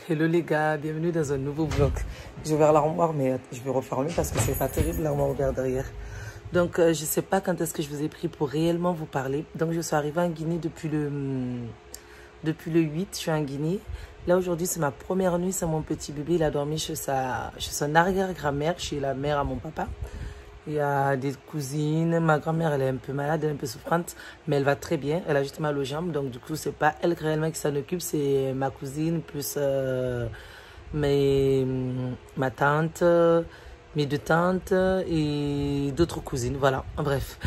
Hello les gars, bienvenue dans un nouveau vlog. J'ai ouvert l'armoire mais je vais refermer parce que c'est pas terrible l'armoire ouverte derrière. Donc je sais pas quand est-ce que je vous ai pris pour réellement vous parler. Donc je suis arrivée en Guinée depuis le 8, je suis en Guinée. Là aujourd'hui c'est ma première nuit, c'est mon petit bébé, il a dormi chez son arrière-grand-mère, chez la mère à mon papa. Il y a des cousines, ma grand-mère elle est un peu malade, elle est un peu souffrante, mais elle va très bien, elle a juste mal aux jambes, donc du coup c'est pas elle réellement qui s'en occupe, c'est ma cousine plus ma tante, mes deux tantes et d'autres cousines, voilà, bref.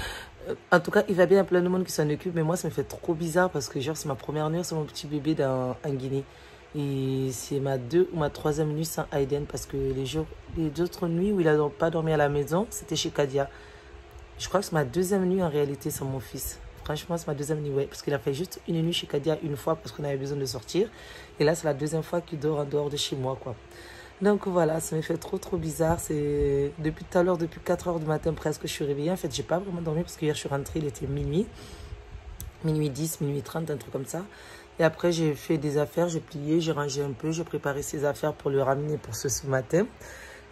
En tout cas, il va bien, il y a plein de monde qui s'en occupe, mais moi ça me fait trop bizarre parce que genre c'est ma première nuit, c'est mon petit bébé en Guinée. Et c'est ma 2 ou ma 3e nuit sans Aiden parce que les autres nuits où il n'a pas dormi à la maison, c'était chez Kadia. Je crois que c'est ma 2e nuit en réalité sans mon fils. Franchement, c'est ma 2e nuit, ouais. Parce qu'il a fait juste une nuit chez Kadia une fois parce qu'on avait besoin de sortir. Et là, c'est la 2e fois qu'il dort en dehors de chez moi, quoi. Donc voilà, ça me fait trop bizarre. C'est depuis tout à l'heure, depuis 4 heures du matin presque, je suis réveillée. En fait, j'ai pas vraiment dormi parce que hier, je suis rentrée, il était minuit 10, minuit 30, un truc comme ça. Et après, j'ai fait des affaires, j'ai plié, j'ai rangé un peu, j'ai préparé ses affaires pour le ramener pour ce matin.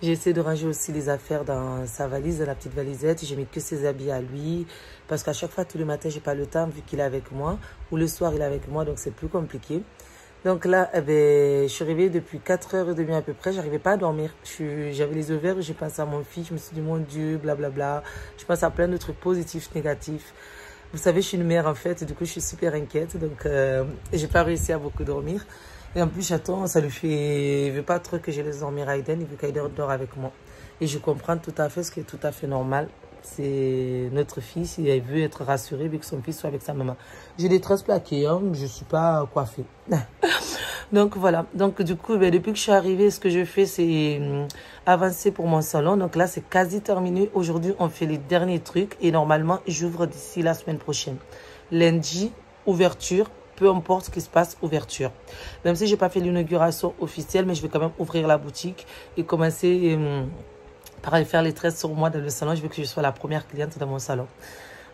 J'ai essayé de ranger aussi les affaires dans sa valise, dans la petite valisette. J'ai mis que ses habits à lui. Parce qu'à chaque fois, tous les matins, j'ai pas le temps vu qu'il est avec moi. Ou le soir, il est avec moi, donc c'est plus compliqué. Donc là, eh ben, je suis réveillée depuis 4h30 à peu près. J'arrivais pas à dormir. J'avais les yeux verts, j'ai pensé à mon fils. Je me suis dit, mon Dieu, blablabla. Je pense à plein de trucs positifs, négatifs. Vous savez, je suis une mère en fait, du coup, je suis super inquiète. Donc, j'ai pas réussi à beaucoup dormir. Et en plus, j'attends, ça lui fait... Il veut pas trop que je laisse dormir Aiden, il veut qu'Aiden dort avec moi. Et je comprends tout à fait ce qui est tout à fait normal. C'est notre fils, il veut être rassuré vu que son fils soit avec sa maman. J'ai des tresses plaquées, hein, je suis pas coiffée. Donc voilà, donc du coup, ben, depuis que je suis arrivée, ce que je fais, c'est avancer pour mon salon. Donc là, c'est quasi terminé. Aujourd'hui, on fait les derniers trucs et normalement, j'ouvre d'ici la semaine prochaine. Lundi, ouverture, peu importe ce qui se passe, ouverture. Même si j'ai pas fait l'inauguration officielle, mais je vais quand même ouvrir la boutique et commencer par aller faire les tresses sur moi dans le salon. Je veux que je sois la première cliente dans mon salon.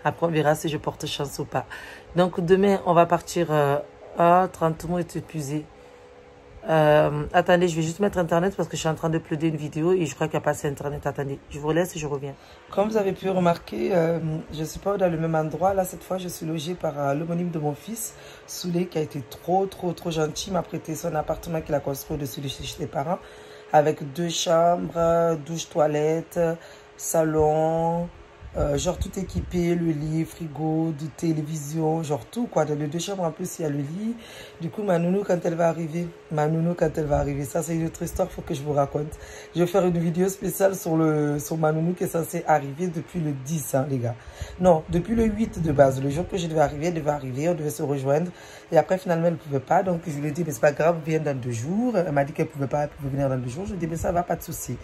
Après, on verra si je porte chance ou pas. Donc demain, on va partir... 30 mots est épuisé. Attendez, je vais juste mettre Internet parce que je suis en train de uploader une vidéo et je crois qu'il n'y a pas assez Internet. Attendez, je vous laisse et je reviens. Comme vous avez pu remarquer, je ne suis pas dans le même endroit. Là, cette fois, je suis logée par l'homonyme de mon fils, Souley, qui a été trop gentil. Il m'a prêté son appartement qu'il a construit au-dessus de chez ses parents avec 2 chambres, douche, toilette, salon... genre tout équipé, le lit, frigo, de télévision, genre tout quoi. Dans les 2 chambres en plus il y a le lit. Du coup ma nounou quand elle va arriver, ça c'est une autre histoire, faut que je vous raconte. Je vais faire une vidéo spéciale sur ma nounou qui est censée arriver depuis le 10 hein, les gars. Non, depuis le 8 de base. Le jour que je devais arriver, on devait se rejoindre. Et après finalement elle ne pouvait pas, donc je lui ai dit mais c'est pas grave, viens dans 2 jours. Elle m'a dit qu'elle pouvait pas, elle pouvait venir dans 2 jours. Je lui ai dit mais ça va, pas de souci.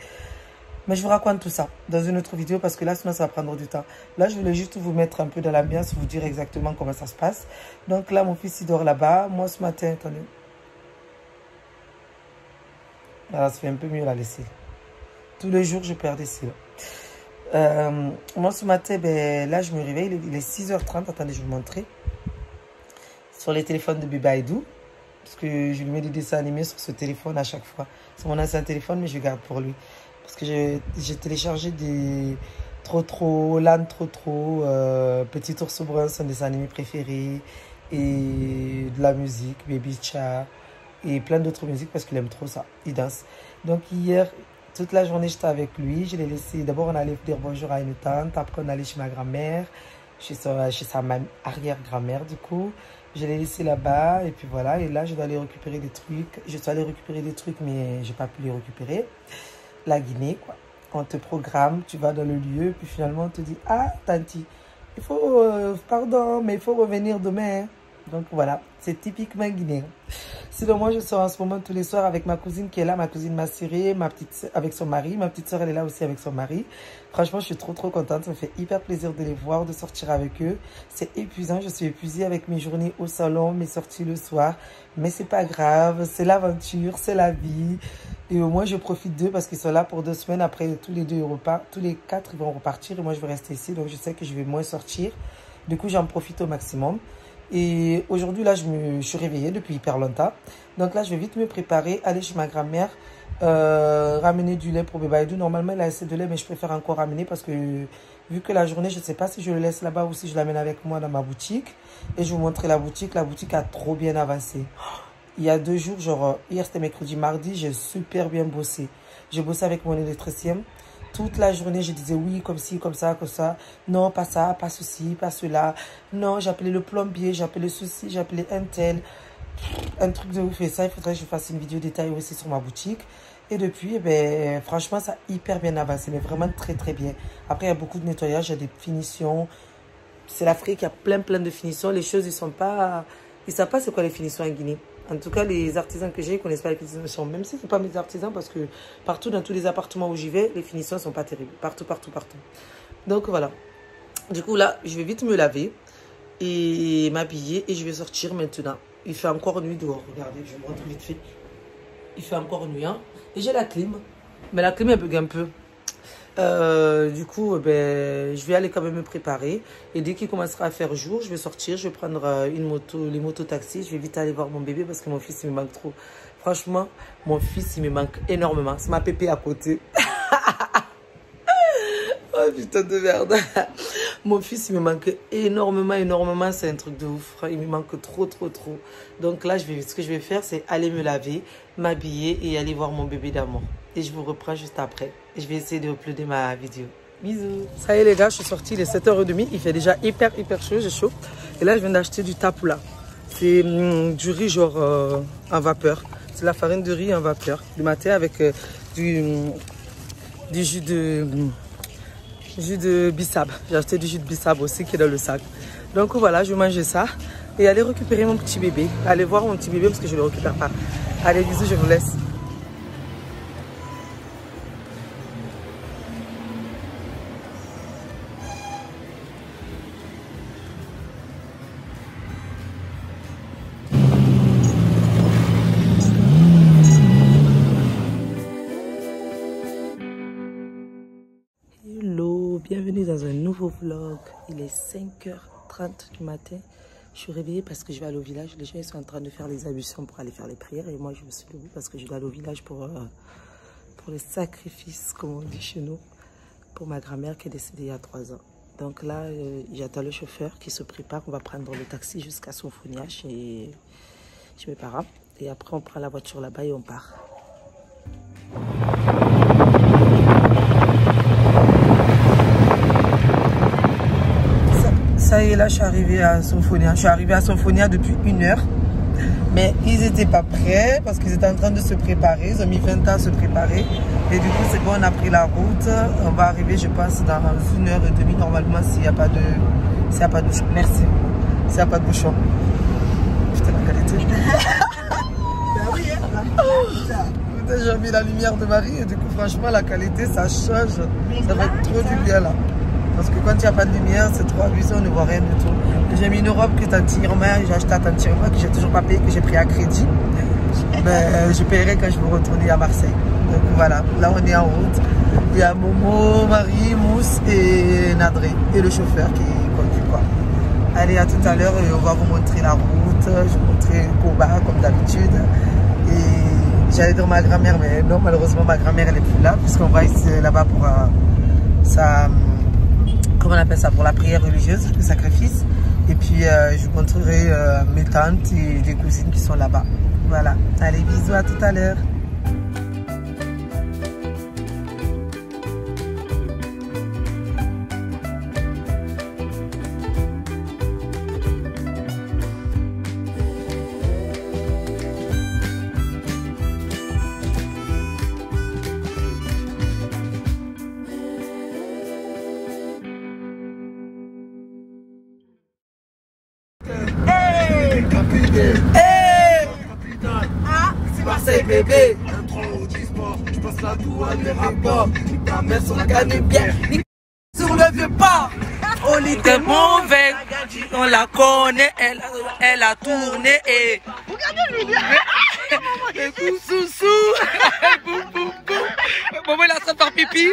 Mais je vous raconte tout ça dans une autre vidéo parce que là, sinon, ça va prendre du temps. Là, je voulais juste vous mettre un peu dans l'ambiance, vous dire exactement comment ça se passe. Donc là, mon fils, il dort là-bas. Moi, ce matin, attendez. Là, ça fait un peu mieux la laisser. Tous les jours, je perds des cils. Moi, ce matin, ben, là, je me réveille. Il est 6h30. Attendez, je vais vous montrer. Sur les téléphones de Bibaïdou. Parce que je lui mets des dessins animés sur ce téléphone à chaque fois. C'est mon ancien téléphone, mais je garde pour lui. Parce que j'ai téléchargé des Lan Petit Ours Brun, son dessin animé préféré, et de la musique, Baby Cha, et plein d'autres musiques parce qu'il aime trop ça, il danse. Donc hier, toute la journée, j'étais avec lui, je l'ai laissé, d'abord on allait dire bonjour à une tante, après on allait chez ma grand-mère, chez sa arrière-grand-mère du coup. Je l'ai laissé là-bas et puis voilà, et là je dois aller récupérer des trucs. Je suis allée récupérer des trucs mais j'ai pas pu les récupérer. La Guinée, quoi. On te programme, tu vas dans le lieu, puis finalement on te dit, ah, tanti, il faut, pardon, mais il faut revenir demain. Donc voilà, c'est typiquement guinéen. Sinon, moi, je sors en ce moment tous les soirs avec ma cousine qui est là, ma cousine Massiré, avec son mari. Ma petite soeur, elle est là aussi avec son mari. Franchement, je suis trop contente. Ça me fait hyper plaisir de les voir, de sortir avec eux. C'est épuisant. Je suis épuisée avec mes journées au salon, mes sorties le soir. Mais c'est pas grave. C'est l'aventure, c'est la vie. Et au moins, je profite d'eux parce qu'ils sont là pour 2 semaines. Après, tous les 4, ils vont repartir. Et moi, je vais rester ici. Donc, je sais que je vais moins sortir. Du coup, j'en profite au maximum. Et aujourd'hui, là, je suis réveillée depuis hyper longtemps. Donc là, je vais vite me préparer, aller chez ma grand-mère, ramener du lait pour bébé Aïdou. Normalement, il a assez de lait, mais je préfère encore ramener parce que vu que la journée, je ne sais pas si je le laisse là-bas ou si je l'amène avec moi dans ma boutique. Et je vais vous montrer la boutique. La boutique a trop bien avancé. Il y a 2 jours, genre hier c'était mercredi, mardi, j'ai super bien bossé. J'ai bossé avec mon électricien. Toute la journée, je disais oui, comme ci, comme ça, comme ça. Non, pas ça, pas ceci, pas cela. Non, j'appelais le plombier, j'appelais ceci, j'appelais un tel. Un truc de ouf. Et ça, il faudrait que je fasse une vidéo détaillée aussi sur ma boutique. Et depuis, eh ben, franchement, ça a hyper bien avancé. Mais vraiment très, très bien. Après, il y a beaucoup de nettoyage, il y a des finitions. C'est l'Afrique, il y a plein de finitions. Les choses, ils savent pas c'est quoi les finitions en Guinée. En tout cas, les artisans que j'ai, ils ne connaissent pas les finitions. Même si ce n'est pas mes artisans, parce que partout, dans tous les appartements où j'y vais, les finitions ne sont pas terribles. Partout. Donc, voilà. Du coup, là, je vais vite me laver et m'habiller et je vais sortir maintenant. Il fait encore nuit dehors. Regardez, je vous montre vite fait. Il fait encore nuit, hein. Et j'ai la clim. Mais la clim, elle bug un peu. Du coup, ben, je vais aller quand même me préparer. Et dès qu'il commencera à faire jour, je vais sortir. Je vais prendre une moto, les motos-taxis. Je vais vite aller voir mon bébé parce que mon fils, il me manque trop. Franchement, mon fils, il me manque énormément. C'est ma pépé à côté. Oh putain de merde. Mon fils, il me manque énormément. C'est un truc de ouf. Il me manque trop. Donc là, ce que je vais faire, c'est aller me laver, m'habiller et aller voir mon bébé d'amour. Et je vous reprends juste après. Et je vais essayer de uploader ma vidéo. Bisous. Ça y est les gars, je suis sortie, il est 7h30. Il fait déjà hyper chaud, j'ai chaud. Et là, je viens d'acheter du tapoula. C'est du riz genre en vapeur. C'est la farine de riz en vapeur. Du matin avec du jus de bissap. J'ai acheté du jus de bissap aussi qui est dans le sac. Donc voilà, je vais manger ça. Et aller récupérer mon petit bébé. Aller voir mon petit bébé parce que je ne le récupère pas. Allez, bisous, je vous laisse. Bienvenue dans un nouveau vlog. Il est 5h30 du matin. Je suis réveillée parce que je vais aller au village. Les gens ils sont en train de faire les ablutions pour aller faire les prières. Et moi je me suis levée parce que je dois aller au village pour les sacrifices, comme on dit chez nous, pour ma grand-mère qui est décédée il y a 3 ans. Donc là, j'attends le chauffeur qui se prépare. On va prendre le taxi jusqu'à Sofonia chez mes parents. Et après on prend la voiture là-bas et on part. Ça y est, là, je suis arrivée à Sofonia. Je suis arrivée à Sofonia depuis 1 heure. Mais ils n'étaient pas prêts parce qu'ils étaient en train de se préparer. Ils ont mis 20 ans à se préparer. Et du coup, c'est bon, on a pris la route. On va arriver, je pense, dans 1h30 normalement s'il n'y a pas de... bouchon. Merci. S'il n'y a pas de bouchon. Putain, la qualité. Putain, j'ai mis la lumière de Marie et du coup, franchement, la qualité, ça change. Ça va être trop du bien là. Parce que quand il n'y a pas de lumière, c'est trop abusé, on ne voit rien du tout. J'ai mis une robe qui est en tirement, j'ai acheté à tirement, que j'ai toujours pas payé, que j'ai pris à crédit. Mais je paierai quand je vais retourner à Marseille. Donc voilà, là on est en route. Il y a Momo, Marie, Mousse et Nadré. Et le chauffeur qui conduit quoi. Allez, à tout à l'heure, on va vous montrer la route. Je vais vous montrer Koba comme d'habitude. Et j'allais dire ma grand-mère, mais non, malheureusement ma grand-mère elle est plus là, puisqu'on va ici là-bas pour comment on appelle ça, pour la prière religieuse, le sacrifice. Et puis je vous montrerai mes tantes et les cousines qui sont là-bas. Voilà, allez, bisous, à tout à l'heure. Hey, ah, c'est Marseille bébé. Je passe la douane, les rapports. Ta mère sur la canne bien. Sur le vieux port. On était mauvais. On la connaît. Elle a tourné et. Regardez lui. Et sous. Boum. Maman il est en train de faire pipi.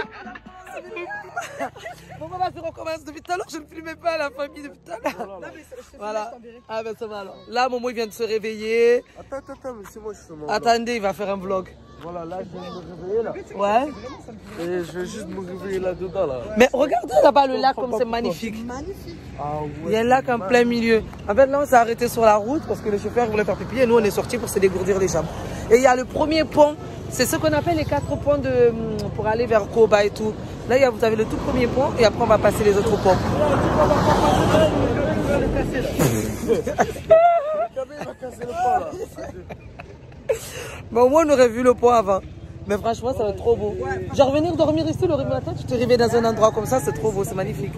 Maman va se recommence. Depuis tout à l'heure, je ne filmais pas la famille depuis tout à l'heure. Voilà. Ah ben ça va alors. Là, Momo, il vient de se réveiller. Attends, mais c'est moi justement. Attendez, il va faire un vlog. Voilà, là, je viens de me réveiller là. Ouais. Et je vais juste me réveiller là-dedans là. Mais regardez là-bas le lac comme c'est magnifique. Ah ouais. Il y a un lac en plein milieu. En fait, là, on s'est arrêté sur la route parce que le chauffeur voulait faire pipi et nous, on est sortis pour se dégourdir les jambes. Et il y a le premier pont. C'est ce qu'on appelle les 4 ponts pour aller vers Koba et tout. Là, vous avez le tout premier pont et après, on va passer les autres ponts. Mais au moins, on aurait vu le pont avant. Mais franchement, ça va être trop beau. Genre, venir dormir ici le matin, tu te réveilles dans un endroit comme ça, c'est trop beau, c'est magnifique.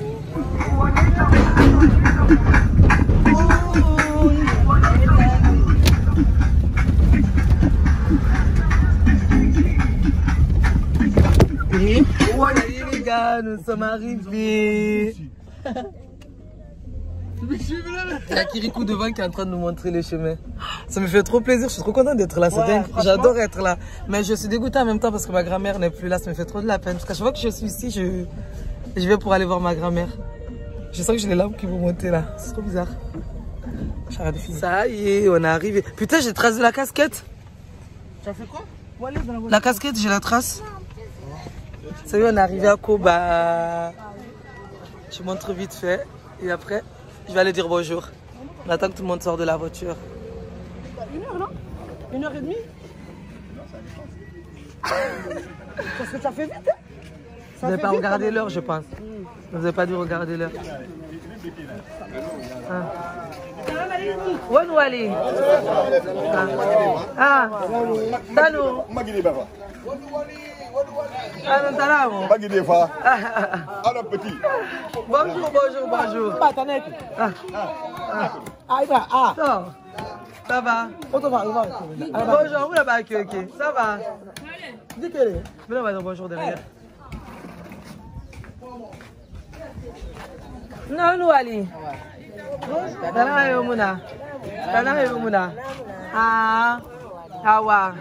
Salut les gars, nous sommes arrivés. Il y a Kirikou devant qui est en train de nous montrer les chemins. Ça me fait trop plaisir, je suis trop contente d'être là, c'est dingue. J'adore être là. Mais je suis dégoûtée en même temps parce que ma grand-mère n'est plus là, ça me fait trop de la peine. Parce qu'à chaque fois que je suis ici, je vais pour aller voir ma grand-mère. Je sens que j'ai les larmes qui vont monter là, c'est trop bizarre. J'arrête de finir. Ça y est, on est arrivé. Putain, j'ai tracé la casquette. Tu as fait quoi? La casquette, j'ai la trace. Ça y est, on est arrivé à Koba. Je montre vite fait et après, je vais aller dire bonjour. On attend que tout le monde sorte de la voiture. 1 heure, non? 1h30? Parce que ça fait vite, hein? Vous n'avez pas regardé l'heure, je pense. Vous n'avez pas dû regarder l'heure. Où est-ce qu'on aller? Ah, Tano. Alors petit. Bonjour, bonjour, bonjour. Ça va? Bonjour, où là-bas, ok. Ça va? Mais on va dire bonjour derrière. Non, nous, Ali. Tana Yomuna. Tana Yomuna. Ah, Awa.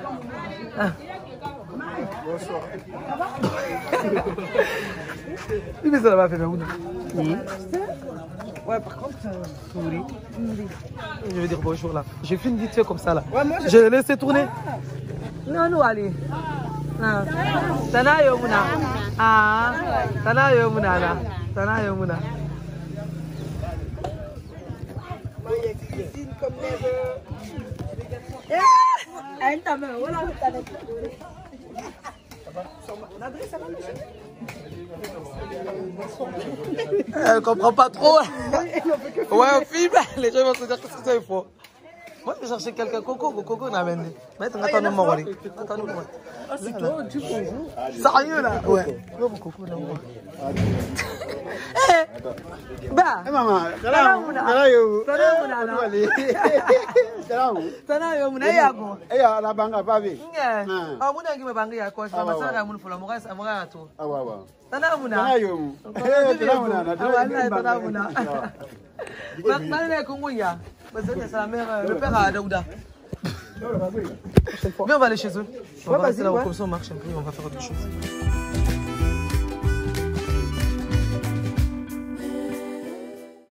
Bonsoir. Oui, mais ça va faire une. Oui. Ouais, par contre, Oui. Je vais dire bonjour là. J'ai fait une vite fait comme ça là. Ouais, moi, je l'ai laissé tourner. Non, nous, allez. Tana Yomuna. Ah, Tana Yomuna là. Tana Yomuna. comme never. Un tamin, voilà. Elle comprend pas trop. Ouais, on filme. Les gens vont se dire qu'est-ce que c'est faux. Moi, je vais chercher quelqu'un. Coco, on a amené. Mais attends, nous m'envoyer. Attends, nous m'envoyer. Ah, c'est toi, tu bonjour. Sérieux là? Ouais. Non, mon coco, non. Eh, bah. Eh, maman, la banga pavé. Ah, mon ami, banga ya quoi? Ça va ça, mon folo, mon gars, mon gars, tout. Ah ouais ouais. Tana muna. Tana yo. Tana muna. Malgré Kongoya, c'est la mère, le père à Daouda. Mais on va aller chez eux. On va rester là comme ça, on marche un peu, on va faire autre chose.